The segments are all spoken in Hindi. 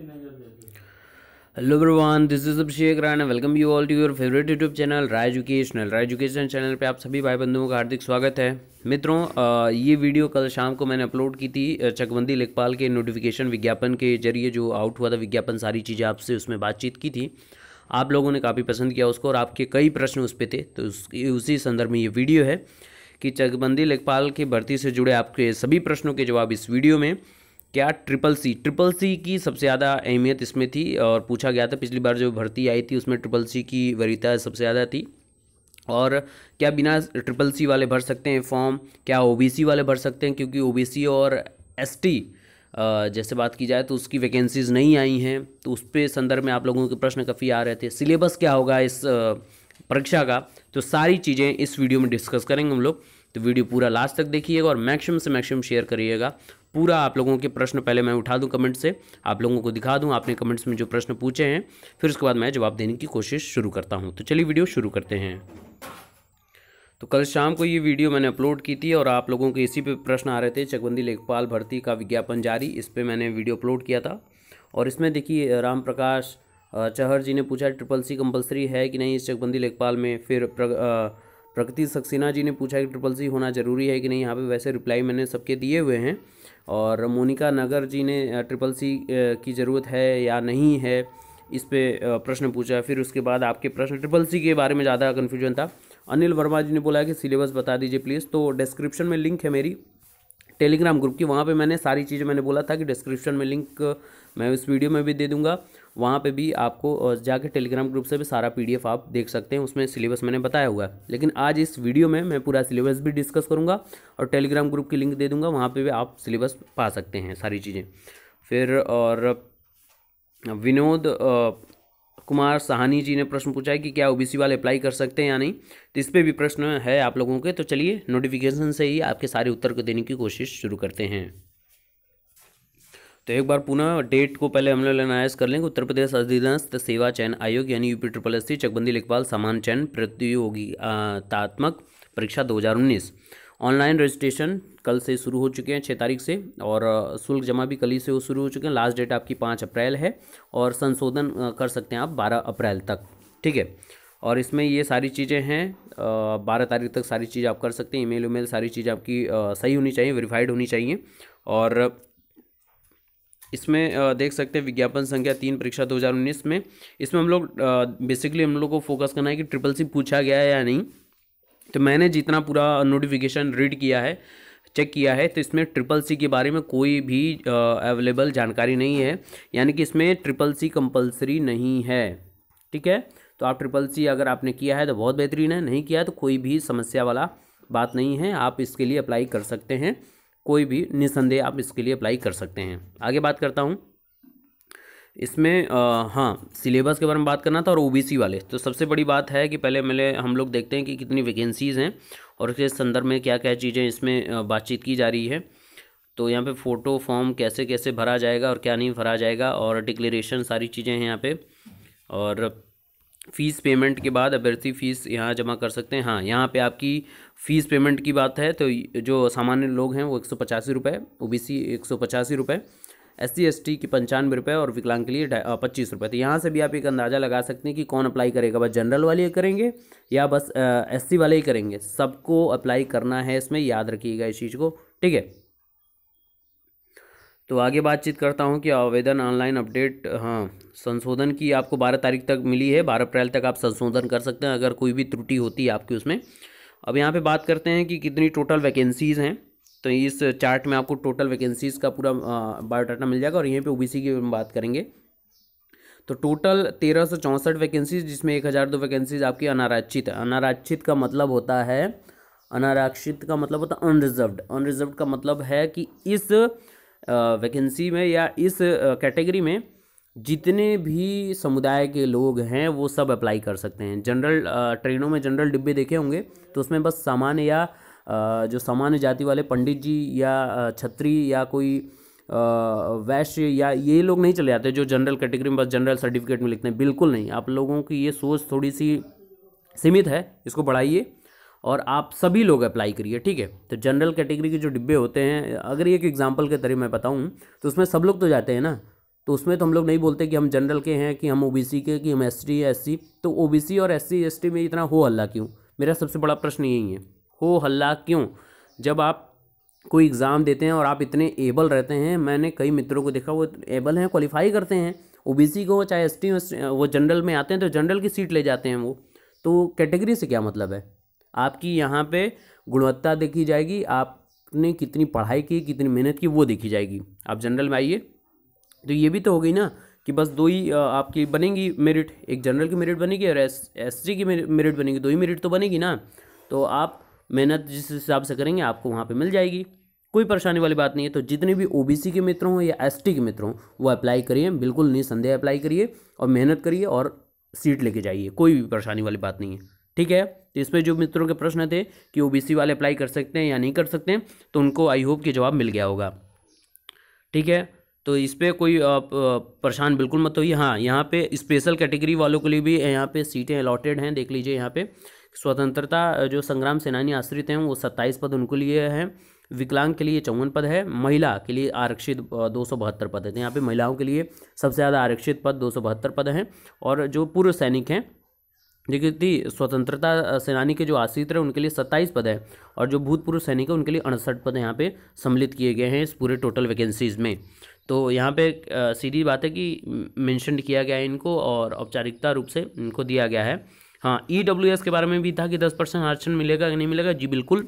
Hello everyone, this is Abhishek Rana. Welcome you all to your favourite YouTube channel Rai education channel पे आप सभी भाई बंधुओं का हार्दिक स्वागत है। मित्रों, ये वीडियो कल शाम को मैंने अपलोड की थी चकबंदी लेखपाल के नोटिफिकेशन विज्ञापन के जरिए जो आउट हुआ था विज्ञापन, सारी चीज़ें आपसे उसमें बातचीत की थी। आप लोगों ने काफ़ी पसंद किया उसको और आपके कई प्रश्न उस पर थे, तो उसी संदर्भ में ये वीडियो है कि चकबंदी लेखपाल की भर्ती से जुड़े आपके सभी प्रश्नों के जवाब इस वीडियो में। क्या ट्रिपल सी की सबसे ज़्यादा अहमियत इसमें थी और पूछा गया था। पिछली बार जो भर्ती आई थी उसमें ट्रिपल सी की वरीयता सबसे ज़्यादा थी। और क्या बिना ट्रिपल सी वाले भर सकते हैं फॉर्म, क्या ओबीसी वाले भर सकते हैं, क्योंकि ओबीसी और एसटी जैसे बात की जाए तो उसकी वैकेंसीज़ नहीं आई हैं। तो उस पे संदर्भ में आप लोगों के प्रश्न काफ़ी आ रहे थे। सिलेबस क्या होगा इस परीक्षा का, तो सारी चीज़ें इस वीडियो में डिस्कस करेंगे हम लोग। तो वीडियो पूरा लास्ट तक देखिएगा और मैक्सिमम से मैक्सिमम शेयर करिएगा। पूरा आप लोगों के प्रश्न पहले मैं उठा दूं कमेंट से, आप लोगों को दिखा दूं आपने कमेंट्स में जो प्रश्न पूछे हैं, फिर उसके बाद मैं जवाब देने की कोशिश शुरू करता हूं। तो चलिए वीडियो शुरू करते हैं। तो कल शाम को ये वीडियो मैंने अपलोड की थी और आप लोगों के इसी पे प्रश्न आ रहे थे। चकबंदी लेखपाल भर्ती का विज्ञापन जारी, इस पर मैंने वीडियो अपलोड किया था। और इसमें देखिए राम प्रकाश चहर जी ने पूछा ट्रिपल सी कंपलसरी है कि नहीं इस चकबंदी लेखपाल में। फिर प्रगति सक्सेना जी ने पूछा कि ट्रिपल सी होना ज़रूरी है कि नहीं। यहाँ पे वैसे रिप्लाई मैंने सबके दिए हुए हैं। और मोनिका नगर जी ने ट्रिपल सी की ज़रूरत है या नहीं है, इस पे प्रश्न पूछा। फिर उसके बाद आपके प्रश्न ट्रिपल सी के बारे में ज़्यादा कन्फ्यूजन था। अनिल वर्मा जी ने बोला कि सिलेबस बता दीजिए प्लीज़। तो डिस्क्रिप्शन में लिंक है मेरी टेलीग्राम ग्रुप की, वहाँ पे मैंने सारी चीज़ें मैंने बोला था कि डिस्क्रिप्शन में लिंक मैं इस वीडियो में भी दे दूंगा। वहाँ पे भी आपको जाके टेलीग्राम ग्रुप से भी सारा पीडीएफ आप देख सकते हैं, उसमें सिलेबस मैंने बताया हुआ है। लेकिन आज इस वीडियो में मैं पूरा सिलेबस भी डिस्कस करूँगा और टेलीग्राम ग्रुप की लिंक दे दूँगा, वहाँ पर भी आप सिलेबस पा सकते हैं सारी चीज़ें। फिर और विनोद कुमार साहनी जी ने प्रश्न पूछा है कि क्या ओबीसी वाले अप्लाई कर सकते हैं या नहीं। तो इस पर भी प्रश्न है आप लोगों के। तो चलिए नोटिफिकेशन से ही आपके सारे उत्तर को देने की कोशिश शुरू करते हैं। तो एक बार पुनः डेट को पहले हम लोग एनालाइज कर लेंगे। उत्तर प्रदेश अधीनस्थ सेवा चयन आयोग यानी यूपी ट्रिपल एस सी चकबंदी लेखपाल सामान्य चयन प्रतियोगितात्मक परीक्षा 2019 ऑनलाइन रजिस्ट्रेशन कल से शुरू हो चुके हैं 6 तारीख से, और शुल्क जमा भी कल ही से शुरू हो चुके हैं। लास्ट डेट आपकी 5 अप्रैल है और संशोधन कर सकते हैं आप 12 अप्रैल तक, ठीक है। और इसमें ये सारी चीज़ें हैं, 12 तारीख तक सारी चीज़ आप कर सकते हैं। ईमेल उमेल सारी चीज़ आपकी सही होनी चाहिए, वेरीफाइड होनी चाहिए। और इसमें देख सकते हैं विज्ञापन संख्या 3 परीक्षा 2019 में। इसमें हम लोग बेसिकली हम लोग को फोकस करना है कि ट्रिपल सी पूछा गया है या नहीं। तो मैंने जितना पूरा नोटिफिकेशन रीड किया है, चेक किया है, तो इसमें ट्रिपल सी के बारे में कोई भी अवेलेबल जानकारी नहीं है, यानी कि इसमें ट्रिपल सी कंपलसरी नहीं है, ठीक है। तो आप ट्रिपल सी अगर आपने किया है तो बहुत बेहतरीन है, नहीं किया है तो कोई भी समस्या वाला बात नहीं है, आप इसके लिए अप्लाई कर सकते हैं। कोई भी निसंदेह आप इसके लिए अप्लाई कर सकते हैं। आगे बात करता हूँ इसमें हाँ, सिलेबस के बारे में बात करना था और ओबीसी वाले। तो सबसे बड़ी बात है कि पहले हम लोग देखते हैं कि कितनी वैकेंसीज़ हैं और इसके संदर्भ में क्या क्या चीज़ें इसमें बातचीत की जा रही है। तो यहाँ पे फ़ोटो फॉर्म कैसे कैसे भरा जाएगा और क्या नहीं भरा जाएगा, और डिक्लेरेशन सारी चीज़ें हैं यहाँ पे। और फ़ीस पेमेंट के बाद अभ्यर्थी फ़ीस यहाँ जमा कर सकते हैं। हाँ, यहाँ पे आपकी फ़ीस पेमेंट की बात है तो जो सामान्य लोग हैं वो 185 रुपये, ओबीसी 185 रुपये, SC ST की 95 रुपये और विकलांग के लिए 25 रुपये। तो यहाँ से भी आप एक अंदाज़ा लगा सकते हैं कि कौन अप्लाई करेगा, बस जनरल वाले करेंगे या बस SC वाले ही करेंगे। सबको अप्लाई करना है इसमें, याद रखिएगा इस चीज़ को, ठीक है। तो आगे बातचीत करता हूँ कि आवेदन ऑनलाइन अपडेट, हाँ, संशोधन की आपको 12 तारीख तक मिली है, 12 अप्रैल तक आप संशोधन कर सकते हैं अगर कोई भी त्रुटि होती है आपकी उसमें। अब यहाँ पे बात करते हैं कि कितनी टोटल वैकेंसीज़ हैं। तो इस चार्ट में आपको टोटल वैकेंसीज़ का पूरा बायोडाटा मिल जाएगा और यहीं पे ओबीसी की बात करेंगे। तो टोटल 1364 वैकेंसीज, जिसमें 1002 वैकेंसीज आपकी अनारक्षित है। अनारक्षित का मतलब होता है अनरिजर्व्ड। अनरिजर्व्ड का मतलब है कि इस वैकेंसी में या इस कैटेगरी में जितने भी समुदाय के लोग हैं वो सब अप्लाई कर सकते हैं। जनरल ट्रेनों में जनरल डिब्बे देखे होंगे तो उसमें बस सामान्य या जो सामान्य जाति वाले पंडित जी या छत्री या कोई वैश्य या ये लोग नहीं चले जाते जो जनरल कैटेगरी में बस जनरल सर्टिफिकेट में लिखते हैं। बिल्कुल नहीं, आप लोगों की ये सोच थोड़ी सी सीमित है, इसको बढ़ाइए और आप सभी लोग अप्लाई करिए, ठीक है। तो जनरल कैटेगरी के जो डिब्बे होते हैं, अगर एक एग्जांपल के तरीके मैं बताऊं तो उसमें सब लोग तो जाते हैं ना, तो उसमें तो हम लोग नहीं बोलते कि हम जनरल के हैं, कि हम ओबीसी के, कि हम एसटी या एससी। तो ओबीसी और एससी एसटी में इतना हो हल्ला क्यों? मेरा सबसे बड़ा प्रश्न यही है, हो हल्ला क्यों? जब आप कोई एग्ज़ाम देते हैं और आप इतने एबल रहते हैं, मैंने कई मित्रों को देखा वो एबल हैं, क्वालिफाई करते हैं, ओबीसी को चाहे एसटी वो जनरल में आते हैं तो जनरल की सीट ले जाते हैं वो। तो कैटेगरी से क्या मतलब है? आपकी यहाँ पे गुणवत्ता देखी जाएगी, आपने कितनी पढ़ाई की, कितनी मेहनत की, वो देखी जाएगी। आप जनरल में आइए तो ये भी तो हो गई ना कि बस दो ही आपकी बनेंगी मेरिट, एक जनरल की मेरिट बनेगी और एससी की मेरिट बनेगी, दो ही मेरिट तो बनेगी ना। तो आप मेहनत जिस हिसाब से करेंगे आपको वहाँ पे मिल जाएगी, कोई परेशानी वाली बात नहीं है। तो जितने भी ओबीसी के मित्र हों या एसटी के मित्र हों वो अप्लाई करिए, बिल्कुल निसंदेह अप्लाई करिए और मेहनत करिए और सीट लेके जाइए, कोई भी परेशानी वाली बात नहीं है, ठीक है। तो इस पर जो मित्रों के प्रश्न थे कि ओबीसी वाले अप्लाई कर सकते हैं या नहीं कर सकते हैं, तो उनको आई होप कि जवाब मिल गया होगा, ठीक है। तो इस पर कोई परेशान बिल्कुल मत होइए। हाँ, यहाँ पे स्पेशल कैटेगरी वालों के लिए भी यहाँ पे सीटें अलॉटेड हैं, देख लीजिए। यहाँ पे स्वतंत्रता जो संग्राम सेनानी आश्रित हैं वो 27 पद उनको लिए हैं, विकलांग के लिए 54 पद है, महिला के लिए आरक्षित 272 पद है। तो यहाँ पे महिलाओं के लिए सबसे ज़्यादा आरक्षित पद 272 पद हैं। और जो पूर्व सैनिक हैं, देखिए स्वतंत्रता सेनानी के जो आश्रित रहे उनके लिए 27 पद है, और जो भूतपूर्व सैनिक है उनके लिए 68 पद यहाँ पे सम्मिलित किए गए हैं इस पूरे टोटल वैकेंसीज़ में। तो यहाँ पे सीधी बात है कि मेंशन किया गया है इनको और औपचारिकता रूप से इनको दिया गया है। हाँ, ईडब्ल्यूएस के बारे में भी था कि 10% आरक्षण मिलेगा कि नहीं मिलेगा। जी बिल्कुल।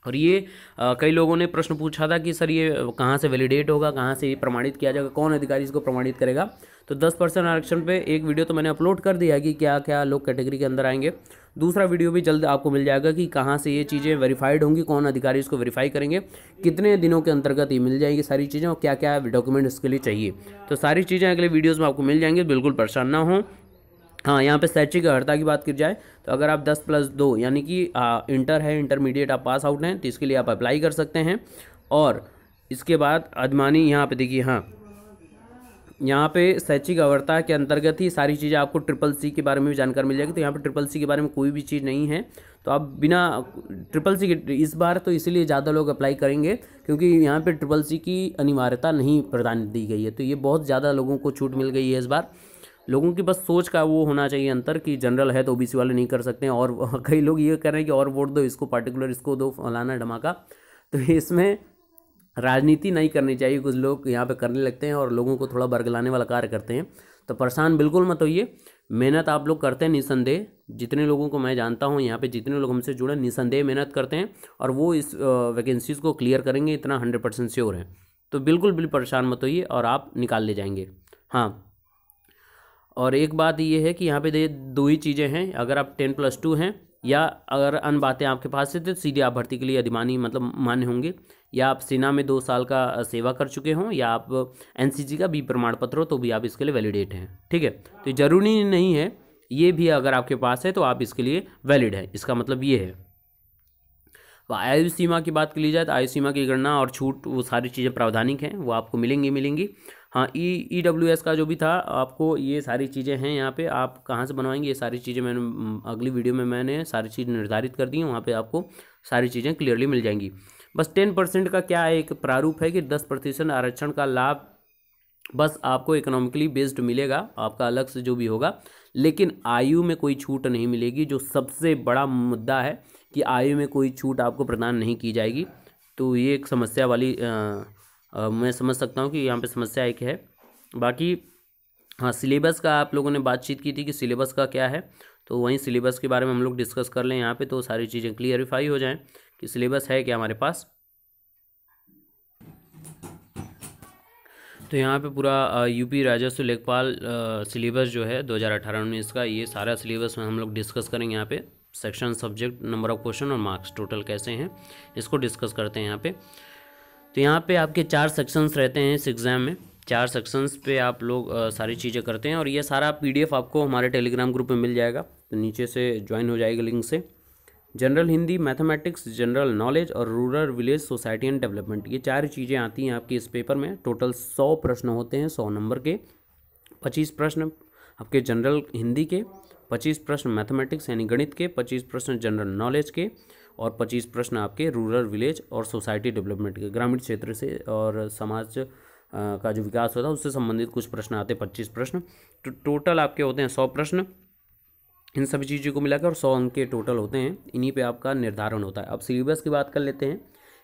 और ये कई लोगों ने प्रश्न पूछा था कि सर ये कहाँ से वैलिडेट होगा, कहाँ से ये प्रमाणित किया जाएगा, कौन अधिकारी इसको प्रमाणित करेगा। तो 10% आरक्षण पे एक वीडियो तो मैंने अपलोड कर दिया कि क्या क्या लोग कैटेगरी के अंदर आएंगे। दूसरा वीडियो भी जल्द आपको मिल जाएगा कि कहाँ से ये चीज़ें वेरीफाइड होंगी, कौन अधिकारी इसको वेरीफाई करेंगे, कितने दिनों के अंतर्गत ये मिल जाएगी सारी चीज़ें, और क्या क्या डॉक्यूमेंट इसके लिए चाहिए। तो सारी चीज़ें अगले वीडियोज़ में आपको मिल जाएंगी, बिल्कुल परेशान ना हो। हाँ, यहाँ पे शैक्षिक अर्हता की बात की जाए तो अगर आप 10+2 यानी कि इंटर है, इंटरमीडिएट आप पास आउट हैं, तो इसके लिए आप अप्लाई कर सकते हैं। और इसके बाद अधिमानी यहाँ पे देखिए, हाँ यहाँ पे शैक्षिक अर्हता के अंतर्गत ही सारी चीज़ें आपको CCC के बारे में भी जानकारी मिल जाएगी। तो यहाँ पे CCC के बारे में कोई भी चीज़ नहीं है, तो आप बिना CCC के इस बार तो इसीलिए ज़्यादा लोग अप्लाई करेंगे क्योंकि यहाँ पे CCC की अनिवार्यता नहीं प्रदान दी गई है। तो ये बहुत ज़्यादा लोगों को छूट मिल गई है इस बार। लोगों की बस सोच का वो होना चाहिए अंतर कि जनरल है तो ओबीसी वाले नहीं कर सकते हैं, और कई लोग ये कह रहे हैं कि और वोट दो इसको, पर्टिकुलर इसको दो, फलाना धमाका। तो इसमें राजनीति नहीं करनी चाहिए, कुछ लोग यहाँ पे करने लगते हैं और लोगों को थोड़ा बरगलाने वाला कार्य करते हैं। तो परेशान बिल्कुल मत होइए, मेहनत आप लोग करते हैं निसंदेह। जितने लोगों को मैं जानता हूँ यहाँ पे, जितने लोग हमसे जुड़े, निसंदेह मेहनत करते हैं और वो इस वैकेंसीज़ को क्लियर करेंगे, इतना 100% श्योर है। तो बिल्कुल भी परेशान मत होइए और आप निकाल ले जाएंगे। हाँ, और एक बात ये है कि यहाँ पे दो ही चीज़ें हैं, अगर आप 10+2 हैं या अगर अन्य बातें आपके पास से, तो सीधे आप भर्ती के लिए अधिमानी मतलब मान्य होंगे, या आप सेना में 2 साल का सेवा कर चुके हों, या आप एनसीसी का भी प्रमाण पत्र हो, तो भी आप इसके लिए वैलिडेट हैं, ठीक है। तो ज़रूरी नहीं है, ये भी अगर आपके पास है तो आप इसके लिए वैलिड है, इसका मतलब ये है। आयु सीमा की बात कर ली जाए तो आयु सीमा की गणना और छूट वो सारी चीज़ें प्रावधानिक हैं, वो आपको मिलेंगी। हाँ, ईडब्ल्यूएस का जो भी था आपको, ये सारी चीज़ें हैं यहाँ पे, आप कहाँ से बनवाएंगे ये सारी चीज़ें मैंने अगली वीडियो में मैंने सारी चीज़ निर्धारित कर दी हैं, वहाँ पे आपको सारी चीज़ें क्लियरली मिल जाएंगी। बस 10% का क्या एक प्रारूप है कि 10% आरक्षण का लाभ बस आपको इकोनॉमिकली बेस्ड मिलेगा, आपका अलग से जो भी होगा, लेकिन आयु में कोई छूट नहीं मिलेगी। जो सबसे बड़ा मुद्दा है कि आयु में कोई छूट आपको प्रदान नहीं की जाएगी। तो ये एक समस्या वाली मैं समझ सकता हूँ कि यहाँ पे समस्या एक है। बाकी हाँ, सिलेबस का आप लोगों ने बातचीत की थी कि सिलेबस का क्या है, तो वहीं सिलेबस के बारे में हम लोग डिस्कस कर लें यहाँ पे, तो सारी चीज़ें क्लियरिफाई हो जाएं कि सिलेबस है क्या हमारे पास। तो यहाँ पे पूरा यूपी राजस्व लेखपाल सिलेबस जो है 2018-19 का, ये सारा सिलेबस में हम लोग डिस्कस करेंगे यहाँ पे। Section, subject, number of question और मार्क्स टोटल कैसे हैं, इसको डिस्कस करते हैं यहाँ पे। तो यहाँ पे आपके 4 सेक्शंस रहते हैं इस एग्ज़ाम में, 4 सेक्शंस पे आप लोग सारी चीज़ें करते हैं, और ये सारा PDF आपको हमारे टेलीग्राम ग्रुप में मिल जाएगा, तो नीचे से ज्वाइन हो जाएगा लिंक से। General Hindi, mathematics, general knowledge और rural village society and development, ये 4 चीज़ें आती हैं आपकी इस पेपर में। टोटल 100 प्रश्न होते हैं, 100 नंबर के। 25 प्रश्न आपके जनरल हिंदी के, 25 प्रश्न मैथमेटिक्स यानी गणित के, 25 प्रश्न जनरल नॉलेज के, और 25 प्रश्न आपके रूरल विलेज और सोसाइटी डेवलपमेंट के, ग्रामीण क्षेत्र से और समाज का जो विकास होता है उससे संबंधित कुछ प्रश्न आते हैं, 25 प्रश्न। तो टोटल आपके होते हैं 100 प्रश्न, इन सभी चीज़ों को मिलाकर 100 अंक के टोटल होते हैं। इन्हीं पे आपका निर्धारण होता है। अब सिलेबस की बात कर लेते हैं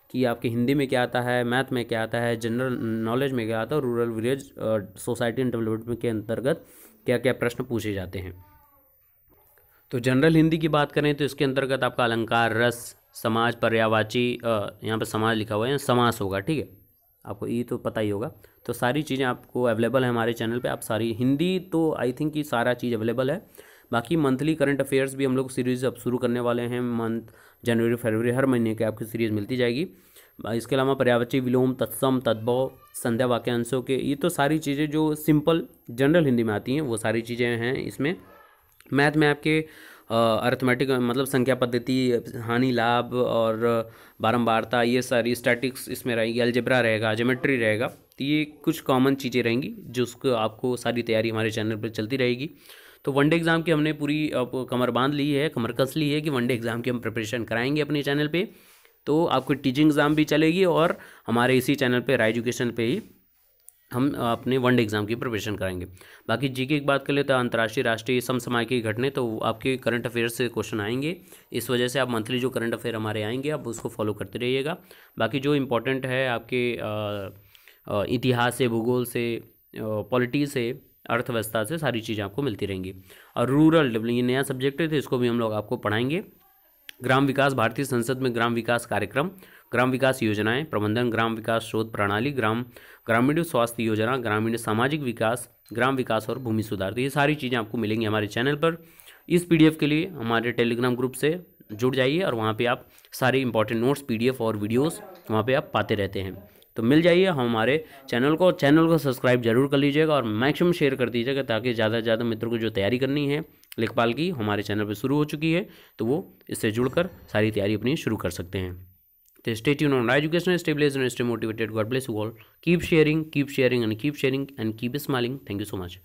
कि आपके हिंदी में क्या आता है, मैथ में क्या आता है, जनरल नॉलेज में क्या आता है, rural village society and development के अंतर्गत क्या क्या प्रश्न पूछे जाते हैं। तो जनरल हिंदी की बात करें तो इसके अंतर्गत आपका अलंकार, रस, समाज, पर्यायवाची, यहाँ पर समाज लिखा हुआ है, समास होगा, ठीक है, आपको ये तो पता ही होगा। तो सारी चीज़ें आपको अवेलेबल है हमारे चैनल पे। आप सारी हिंदी तो आई थिंक कि सारा चीज़ अवेलेबल है। बाकी मंथली करंट अफेयर्स भी हम लोग सीरीज़ अब शुरू करने वाले हैं। मंथ जनवरी फरवरी हर महीने की आपकी सीरीज़ मिलती जाएगी। इसके अलावा पर्यायवाची, विलोम, तत्सम, तद्भव, संध्या, वाक्यांशों के, ये तो सारी चीज़ें जो सिंपल जनरल हिंदी में आती हैं वो सारी चीज़ें हैं इसमें। मैथ में आपके अर्थमेटिक मतलब संख्या पद्धति, हानि लाभ और बारंबारता, ये सारी स्टैटिक्स इसमें रहेगी, अलजेब्रा रहेगा, ज्योमेट्री रहेगा। तो ये कुछ कॉमन चीज़ें रहेंगी जिसको आपको सारी तैयारी हमारे चैनल पर चलती रहेगी। तो वनडे एग्ज़ाम की हमने पूरी कमर बांध ली है, कमर कस ली है कि वनडे एग्ज़ाम की हम प्रिपरेशन कराएंगे अपने चैनल पे। तो आपको टीचिंग एग्ज़ाम भी चलेगी और हमारे इसी चैनल पे राय एजुकेशन पे ही हम अपने वनडे एग्ज़ाम की प्रिपरेशन कराएंगे। बाकी जीके की बात कर ले तो अंतर्राष्ट्रीय, राष्ट्रीय, समसामयिक घटने तो आपके करंट अफेयर्स से क्वेश्चन आएंगे। इस वजह से आप मंथली जो करंट अफेयर हमारे आएंगे आप उसको फॉलो करते रहिएगा। बाकी जो इम्पोर्टेंट है आपके इतिहास से, भूगोल से, पॉलिटी से, अर्थव्यवस्था से सारी चीज़ें आपको मिलती रहेंगी। और रूरल डेवलपमेंट ये नया सब्जेक्ट है तो इसको भी हम लोग आपको पढ़ाएंगे। ग्राम विकास, भारतीय संसद में ग्राम विकास कार्यक्रम, ग्राम विकास योजनाएं, प्रबंधन, ग्राम विकास शोध प्रणाली, ग्रामीण स्वास्थ्य योजना, ग्रामीण सामाजिक विकास, ग्राम विकास और भूमि सुधार, तो ये सारी चीज़ें आपको मिलेंगी हमारे चैनल पर। इस पीडीएफ के लिए हमारे टेलीग्राम ग्रुप से जुड़ जाइए और वहाँ पे आप सारे इंपॉर्टेंट नोट्स, पीडीएफ और वीडियोस वहाँ पे आप पाते रहते हैं। तो मिल जाइए हमारे चैनल को सब्सक्राइब जरूर कर लीजिएगा और मैक्सिमम शेयर कर दीजिएगा ताकि ज़्यादा से ज़्यादा मित्रों को जो तैयारी करनी है लेखपाल की हमारे चैनल पर शुरू हो चुकी है तो वो इससे जुड़कर सारी तैयारी अपनी शुरू कर सकते हैं। तो stay tuned on Rai education, stay blessed and stay motivated. God bless you all. Keep sharing and keep smiling. Thank you so much.